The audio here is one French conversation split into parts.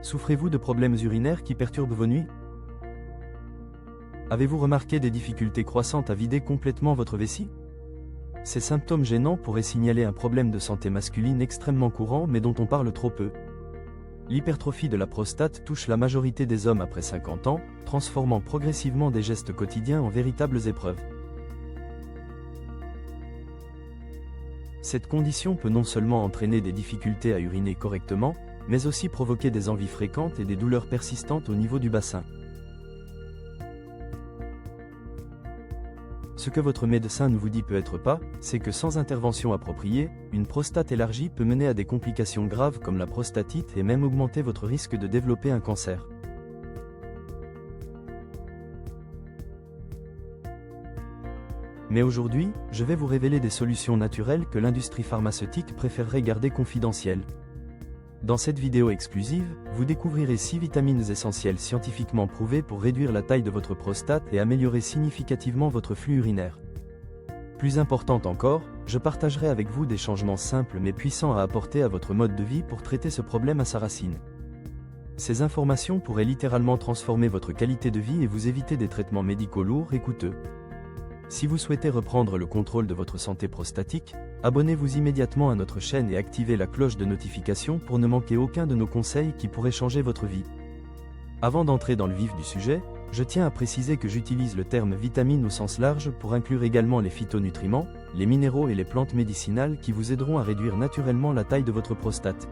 Souffrez-vous de problèmes urinaires qui perturbent vos nuits? Avez-vous remarqué des difficultés croissantes à vider complètement votre vessie? Ces symptômes gênants pourraient signaler un problème de santé masculine extrêmement courant mais dont on parle trop peu. L'hypertrophie de la prostate touche la majorité des hommes après 50 ans, transformant progressivement des gestes quotidiens en véritables épreuves. Cette condition peut non seulement entraîner des difficultés à uriner correctement, mais aussi provoquer des envies fréquentes et des douleurs persistantes au niveau du bassin. Ce que votre médecin ne vous dit peut-être pas, c'est que sans intervention appropriée, une prostate élargie peut mener à des complications graves comme la prostatite et même augmenter votre risque de développer un cancer. Mais aujourd'hui, je vais vous révéler des solutions naturelles que l'industrie pharmaceutique préférerait garder confidentielles. Dans cette vidéo exclusive, vous découvrirez 6 vitamines essentielles scientifiquement prouvées pour réduire la taille de votre prostate et améliorer significativement votre flux urinaire. Plus importante encore, je partagerai avec vous des changements simples mais puissants à apporter à votre mode de vie pour traiter ce problème à sa racine. Ces informations pourraient littéralement transformer votre qualité de vie et vous éviter des traitements médicaux lourds et coûteux. Si vous souhaitez reprendre le contrôle de votre santé prostatique, abonnez-vous immédiatement à notre chaîne et activez la cloche de notification pour ne manquer aucun de nos conseils qui pourraient changer votre vie. Avant d'entrer dans le vif du sujet, je tiens à préciser que j'utilise le terme vitamine au sens large pour inclure également les phytonutriments, les minéraux et les plantes médicinales qui vous aideront à réduire naturellement la taille de votre prostate.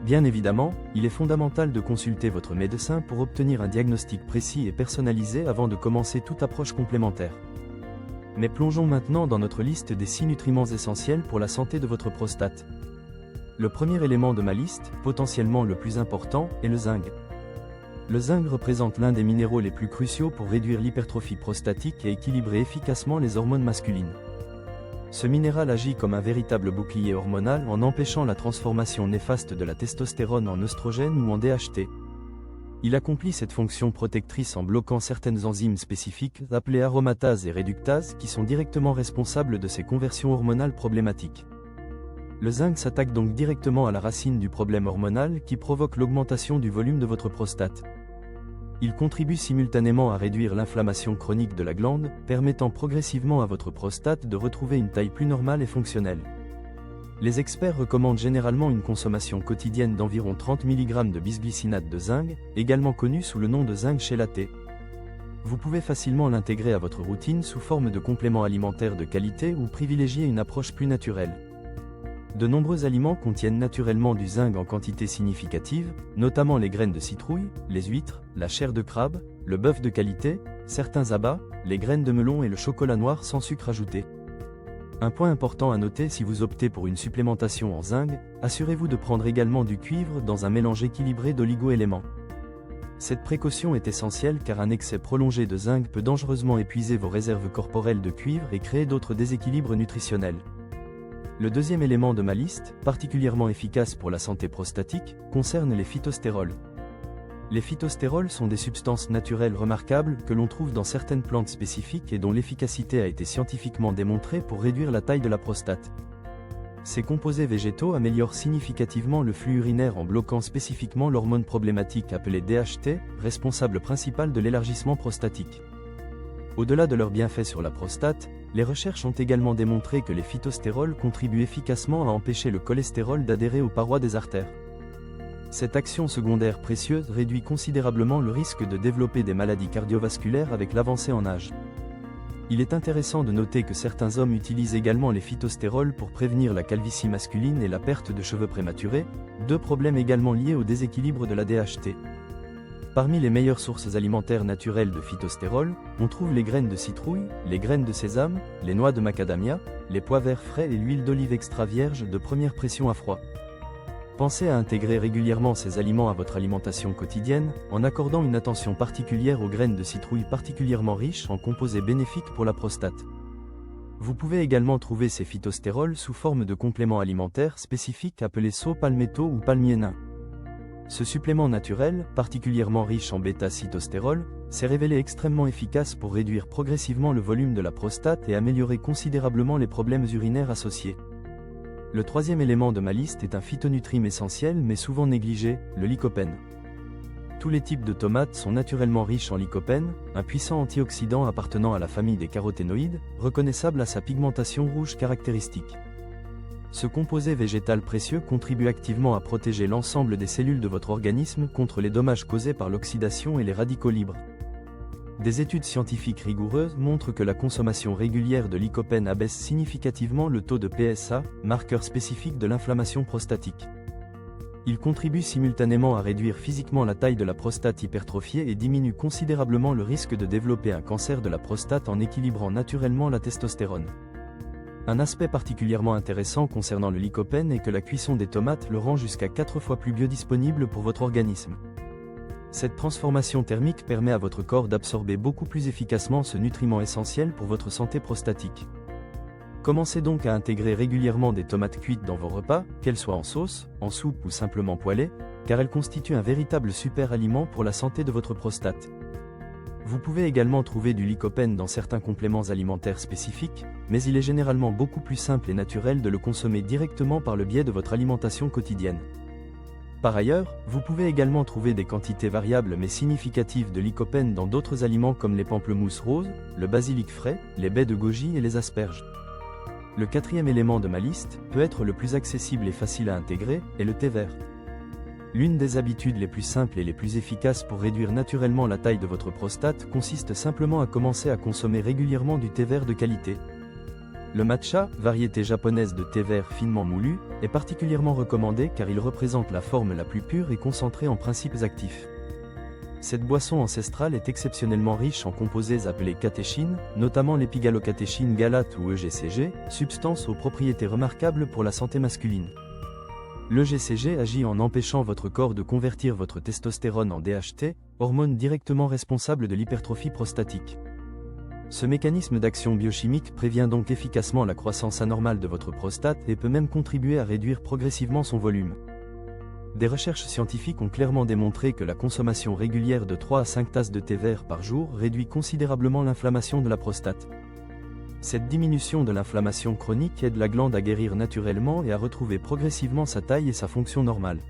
Bien évidemment, il est fondamental de consulter votre médecin pour obtenir un diagnostic précis et personnalisé avant de commencer toute approche complémentaire. Mais plongeons maintenant dans notre liste des 6 nutriments essentiels pour la santé de votre prostate. Le premier élément de ma liste, potentiellement le plus important, est le zinc. Le zinc représente l'un des minéraux les plus cruciaux pour réduire l'hypertrophie prostatique et équilibrer efficacement les hormones masculines. Ce minéral agit comme un véritable bouclier hormonal en empêchant la transformation néfaste de la testostérone en œstrogène ou en DHT. Il accomplit cette fonction protectrice en bloquant certaines enzymes spécifiques appelées aromatase et réductase qui sont directement responsables de ces conversions hormonales problématiques. Le zinc s'attaque donc directement à la racine du problème hormonal qui provoque l'augmentation du volume de votre prostate. Il contribue simultanément à réduire l'inflammation chronique de la glande, permettant progressivement à votre prostate de retrouver une taille plus normale et fonctionnelle. Les experts recommandent généralement une consommation quotidienne d'environ 30 mg de bisglycinate de zinc, également connu sous le nom de zinc chélaté. Vous pouvez facilement l'intégrer à votre routine sous forme de complément alimentaire de qualité ou privilégier une approche plus naturelle. De nombreux aliments contiennent naturellement du zinc en quantité significative, notamment les graines de citrouille, les huîtres, la chair de crabe, le bœuf de qualité, certains abats, les graines de melon et le chocolat noir sans sucre ajouté. Un point important à noter si vous optez pour une supplémentation en zinc, assurez-vous de prendre également du cuivre dans un mélange équilibré d'oligo-éléments. Cette précaution est essentielle car un excès prolongé de zinc peut dangereusement épuiser vos réserves corporelles de cuivre et créer d'autres déséquilibres nutritionnels. Le deuxième élément de ma liste, particulièrement efficace pour la santé prostatique, concerne les phytostérols. Les phytostérols sont des substances naturelles remarquables que l'on trouve dans certaines plantes spécifiques et dont l'efficacité a été scientifiquement démontrée pour réduire la taille de la prostate. Ces composés végétaux améliorent significativement le flux urinaire en bloquant spécifiquement l'hormone problématique appelée DHT, responsable principale de l'élargissement prostatique. Au-delà de leurs bienfaits sur la prostate, les recherches ont également démontré que les phytostérols contribuent efficacement à empêcher le cholestérol d'adhérer aux parois des artères. Cette action secondaire précieuse réduit considérablement le risque de développer des maladies cardiovasculaires avec l'avancée en âge. Il est intéressant de noter que certains hommes utilisent également les phytostérols pour prévenir la calvitie masculine et la perte de cheveux prématurés, 2 problèmes également liés au déséquilibre de la DHT. Parmi les meilleures sources alimentaires naturelles de phytostérols, on trouve les graines de citrouille, les graines de sésame, les noix de macadamia, les pois verts frais et l'huile d'olive extra vierge de première pression à froid. Pensez à intégrer régulièrement ces aliments à votre alimentation quotidienne, en accordant une attention particulière aux graines de citrouille particulièrement riches en composés bénéfiques pour la prostate. Vous pouvez également trouver ces phytostérols sous forme de compléments alimentaires spécifiques appelés saw-palmetto ou palmier nain. Ce supplément naturel, particulièrement riche en bêta-cytostérol, s'est révélé extrêmement efficace pour réduire progressivement le volume de la prostate et améliorer considérablement les problèmes urinaires associés. Le troisième élément de ma liste est un phytonutriment essentiel mais souvent négligé, le lycopène. Tous les types de tomates sont naturellement riches en lycopène, un puissant antioxydant appartenant à la famille des caroténoïdes, reconnaissable à sa pigmentation rouge caractéristique. Ce composé végétal précieux contribue activement à protéger l'ensemble des cellules de votre organisme contre les dommages causés par l'oxydation et les radicaux libres. Des études scientifiques rigoureuses montrent que la consommation régulière de lycopène abaisse significativement le taux de PSA, marqueur spécifique de l'inflammation prostatique. Il contribue simultanément à réduire physiquement la taille de la prostate hypertrophiée et diminue considérablement le risque de développer un cancer de la prostate en équilibrant naturellement la testostérone. Un aspect particulièrement intéressant concernant le lycopène est que la cuisson des tomates le rend jusqu'à 4 fois plus biodisponible pour votre organisme. Cette transformation thermique permet à votre corps d'absorber beaucoup plus efficacement ce nutriment essentiel pour votre santé prostatique. Commencez donc à intégrer régulièrement des tomates cuites dans vos repas, qu'elles soient en sauce, en soupe ou simplement poêlées, car elles constituent un véritable super aliment pour la santé de votre prostate. Vous pouvez également trouver du lycopène dans certains compléments alimentaires spécifiques, mais il est généralement beaucoup plus simple et naturel de le consommer directement par le biais de votre alimentation quotidienne. Par ailleurs, vous pouvez également trouver des quantités variables mais significatives de lycopène dans d'autres aliments comme les pamplemousses roses, le basilic frais, les baies de goji et les asperges. Le quatrième élément de ma liste, peut être le plus accessible et facile à intégrer, est le thé vert. L'une des habitudes les plus simples et les plus efficaces pour réduire naturellement la taille de votre prostate consiste simplement à commencer à consommer régulièrement du thé vert de qualité. Le matcha, variété japonaise de thé vert finement moulu, est particulièrement recommandé car il représente la forme la plus pure et concentrée en principes actifs. Cette boisson ancestrale est exceptionnellement riche en composés appelés catéchines, notamment l'épigalocatéchine galate ou EGCG, substance aux propriétés remarquables pour la santé masculine. L'EGCG agit en empêchant votre corps de convertir votre testostérone en DHT, hormone directement responsable de l'hypertrophie prostatique. Ce mécanisme d'action biochimique prévient donc efficacement la croissance anormale de votre prostate et peut même contribuer à réduire progressivement son volume. Des recherches scientifiques ont clairement démontré que la consommation régulière de 3 à 5 tasses de thé vert par jour réduit considérablement l'inflammation de la prostate. Cette diminution de l'inflammation chronique aide la glande à guérir naturellement et à retrouver progressivement sa taille et sa fonction normale.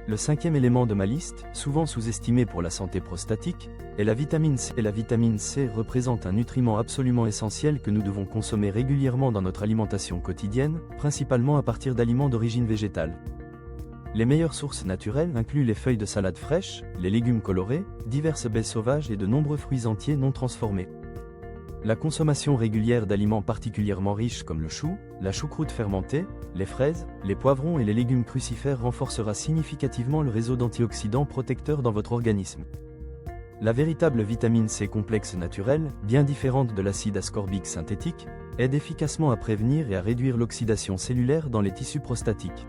Le cinquième élément de ma liste, souvent sous-estimé pour la santé prostatique, est la vitamine C. La vitamine C représente un nutriment absolument essentiel que nous devons consommer régulièrement dans notre alimentation quotidienne, principalement à partir d'aliments d'origine végétale. Les meilleures sources naturelles incluent les feuilles de salade fraîches, les légumes colorés, diverses baies sauvages et de nombreux fruits entiers non transformés. La consommation régulière d'aliments particulièrement riches comme le chou, la choucroute fermentée, les fraises, les poivrons et les légumes crucifères renforcera significativement le réseau d'antioxydants protecteurs dans votre organisme. La véritable vitamine C complexe naturelle, bien différente de l'acide ascorbique synthétique, aide efficacement à prévenir et à réduire l'oxydation cellulaire dans les tissus prostatiques.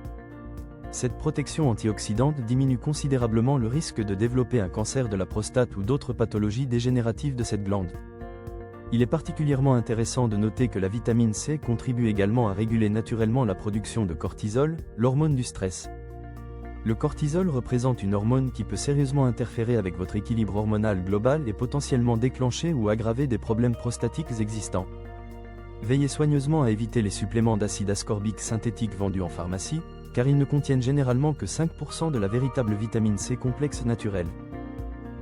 Cette protection antioxydante diminue considérablement le risque de développer un cancer de la prostate ou d'autres pathologies dégénératives de cette glande. Il est particulièrement intéressant de noter que la vitamine C contribue également à réguler naturellement la production de cortisol, l'hormone du stress. Le cortisol représente une hormone qui peut sérieusement interférer avec votre équilibre hormonal global et potentiellement déclencher ou aggraver des problèmes prostatiques existants. Veillez soigneusement à éviter les suppléments d'acide ascorbique synthétique vendus en pharmacie, car ils ne contiennent généralement que 5% de la véritable vitamine C complexe naturelle.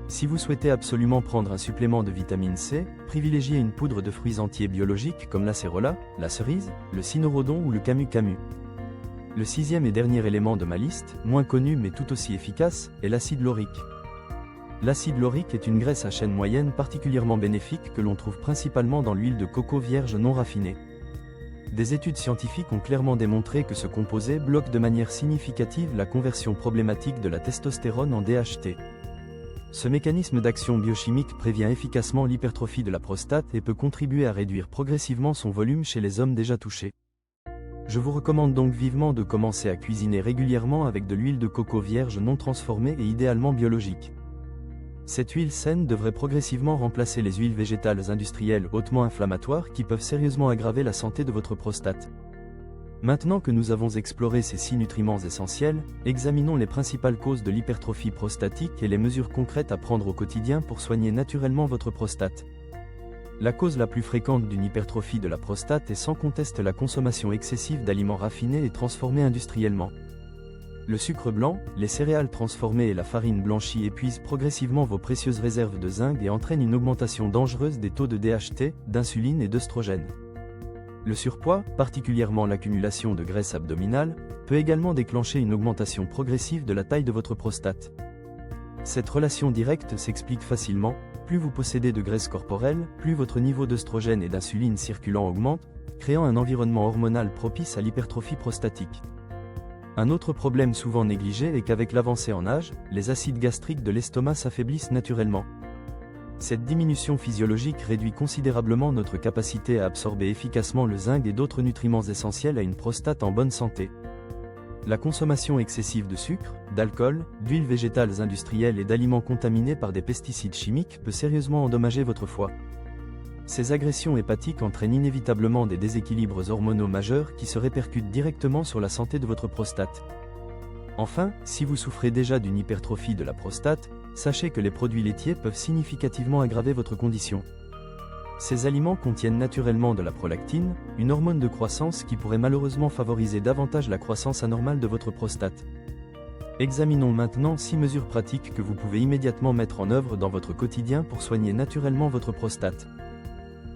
Si vous souhaitez absolument prendre un supplément de vitamine C, privilégiez une poudre de fruits entiers biologiques comme l'acérola, la cerise, le cynorrhodon ou le camu-camu. Le sixième et dernier élément de ma liste, moins connu mais tout aussi efficace, est l'acide laurique. L'acide laurique est une graisse à chaîne moyenne particulièrement bénéfique que l'on trouve principalement dans l'huile de coco vierge non raffinée. Des études scientifiques ont clairement démontré que ce composé bloque de manière significative la conversion problématique de la testostérone en DHT. Ce mécanisme d'action biochimique prévient efficacement l'hypertrophie de la prostate et peut contribuer à réduire progressivement son volume chez les hommes déjà touchés. Je vous recommande donc vivement de commencer à cuisiner régulièrement avec de l'huile de coco vierge non transformée et idéalement biologique. Cette huile saine devrait progressivement remplacer les huiles végétales industrielles hautement inflammatoires qui peuvent sérieusement aggraver la santé de votre prostate. Maintenant que nous avons exploré ces 6 nutriments essentiels, examinons les principales causes de l'hypertrophie prostatique et les mesures concrètes à prendre au quotidien pour soigner naturellement votre prostate. La cause la plus fréquente d'une hypertrophie de la prostate est sans conteste la consommation excessive d'aliments raffinés et transformés industriellement. Le sucre blanc, les céréales transformées et la farine blanchie épuisent progressivement vos précieuses réserves de zinc et entraînent une augmentation dangereuse des taux de DHT, d'insuline et d'œstrogène. Le surpoids, particulièrement l'accumulation de graisse abdominale, peut également déclencher une augmentation progressive de la taille de votre prostate. Cette relation directe s'explique facilement: plus vous possédez de graisse corporelle, plus votre niveau d'œstrogène et d'insuline circulant augmente, créant un environnement hormonal propice à l'hypertrophie prostatique. Un autre problème souvent négligé est qu'avec l'avancée en âge, les acides gastriques de l'estomac s'affaiblissent naturellement. Cette diminution physiologique réduit considérablement notre capacité à absorber efficacement le zinc et d'autres nutriments essentiels à une prostate en bonne santé. La consommation excessive de sucre, d'alcool, d'huiles végétales industrielles et d'aliments contaminés par des pesticides chimiques peut sérieusement endommager votre foie. Ces agressions hépatiques entraînent inévitablement des déséquilibres hormonaux majeurs qui se répercutent directement sur la santé de votre prostate. Enfin, si vous souffrez déjà d'une hypertrophie de la prostate, sachez que les produits laitiers peuvent significativement aggraver votre condition. Ces aliments contiennent naturellement de la prolactine, une hormone de croissance qui pourrait malheureusement favoriser davantage la croissance anormale de votre prostate. Examinons maintenant 6 mesures pratiques que vous pouvez immédiatement mettre en œuvre dans votre quotidien pour soigner naturellement votre prostate.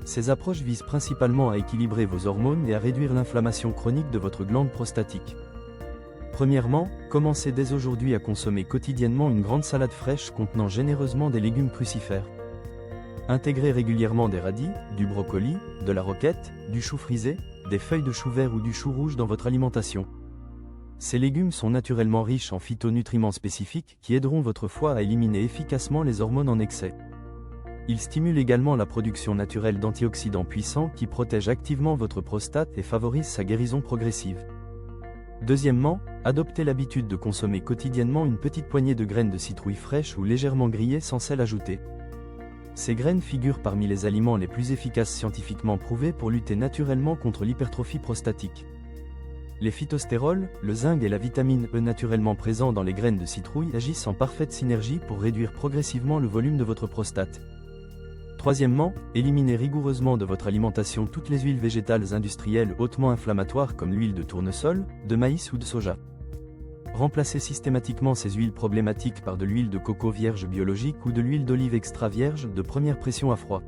Ces approches visent principalement à équilibrer vos hormones et à réduire l'inflammation chronique de votre glande prostatique. Premièrement, commencez dès aujourd'hui à consommer quotidiennement une grande salade fraîche contenant généreusement des légumes crucifères. Intégrez régulièrement des radis, du brocoli, de la roquette, du chou frisé, des feuilles de chou vert ou du chou rouge dans votre alimentation. Ces légumes sont naturellement riches en phytonutriments spécifiques qui aideront votre foie à éliminer efficacement les hormones en excès. Ils stimulent également la production naturelle d'antioxydants puissants qui protègent activement votre prostate et favorisent sa guérison progressive. Deuxièmement, adoptez l'habitude de consommer quotidiennement une petite poignée de graines de citrouille fraîches ou légèrement grillées sans sel ajouté. Ces graines figurent parmi les aliments les plus efficaces scientifiquement prouvés pour lutter naturellement contre l'hypertrophie prostatique. Les phytostérols, le zinc et la vitamine E naturellement présents dans les graines de citrouille agissent en parfaite synergie pour réduire progressivement le volume de votre prostate. Troisièmement, éliminez rigoureusement de votre alimentation toutes les huiles végétales industrielles hautement inflammatoires comme l'huile de tournesol, de maïs ou de soja. Remplacez systématiquement ces huiles problématiques par de l'huile de coco vierge biologique ou de l'huile d'olive extra vierge de première pression à froid.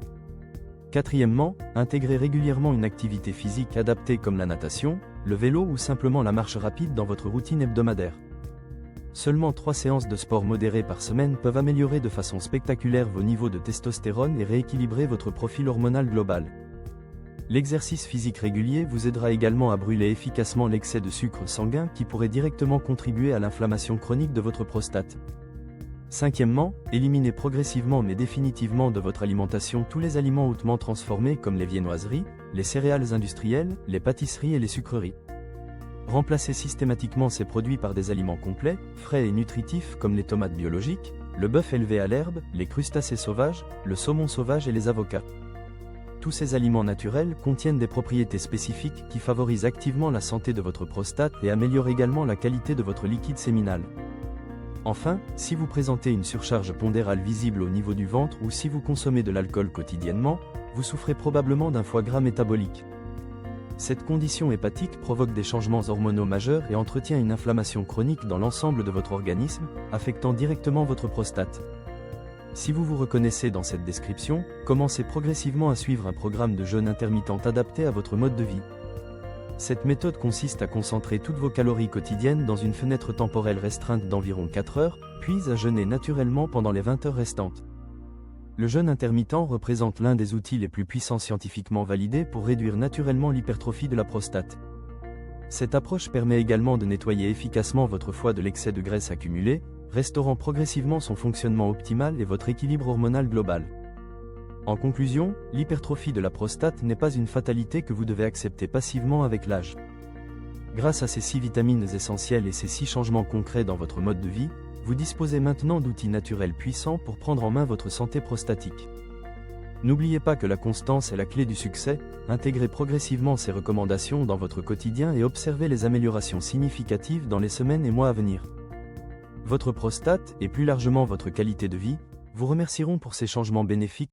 Quatrièmement, intégrez régulièrement une activité physique adaptée comme la natation, le vélo ou simplement la marche rapide dans votre routine hebdomadaire. Seulement 3 séances de sport modérées par semaine peuvent améliorer de façon spectaculaire vos niveaux de testostérone et rééquilibrer votre profil hormonal global. L'exercice physique régulier vous aidera également à brûler efficacement l'excès de sucre sanguin qui pourrait directement contribuer à l'inflammation chronique de votre prostate. Cinquièmement, éliminez progressivement mais définitivement de votre alimentation tous les aliments hautement transformés comme les viennoiseries, les céréales industrielles, les pâtisseries et les sucreries. Remplacez systématiquement ces produits par des aliments complets, frais et nutritifs comme les tomates biologiques, le bœuf élevé à l'herbe, les crustacés sauvages, le saumon sauvage et les avocats. Tous ces aliments naturels contiennent des propriétés spécifiques qui favorisent activement la santé de votre prostate et améliorent également la qualité de votre liquide séminal. Enfin, si vous présentez une surcharge pondérale visible au niveau du ventre ou si vous consommez de l'alcool quotidiennement, vous souffrez probablement d'un foie gras métabolique. Cette condition hépatique provoque des changements hormonaux majeurs et entretient une inflammation chronique dans l'ensemble de votre organisme, affectant directement votre prostate. Si vous vous reconnaissez dans cette description, commencez progressivement à suivre un programme de jeûne intermittent adapté à votre mode de vie. Cette méthode consiste à concentrer toutes vos calories quotidiennes dans une fenêtre temporelle restreinte d'environ 4 heures, puis à jeûner naturellement pendant les 20 heures restantes. Le jeûne intermittent représente l'un des outils les plus puissants scientifiquement validés pour réduire naturellement l'hypertrophie de la prostate. Cette approche permet également de nettoyer efficacement votre foie de l'excès de graisse accumulé, restaurant progressivement son fonctionnement optimal et votre équilibre hormonal global. En conclusion, l'hypertrophie de la prostate n'est pas une fatalité que vous devez accepter passivement avec l'âge. Grâce à ces 6 vitamines essentielles et ces 6 changements concrets dans votre mode de vie, vous disposez maintenant d'outils naturels puissants pour prendre en main votre santé prostatique. N'oubliez pas que la constance est la clé du succès, intégrez progressivement ces recommandations dans votre quotidien et observez les améliorations significatives dans les semaines et mois à venir. Votre prostate, et plus largement votre qualité de vie, vous remercieront pour ces changements bénéfiques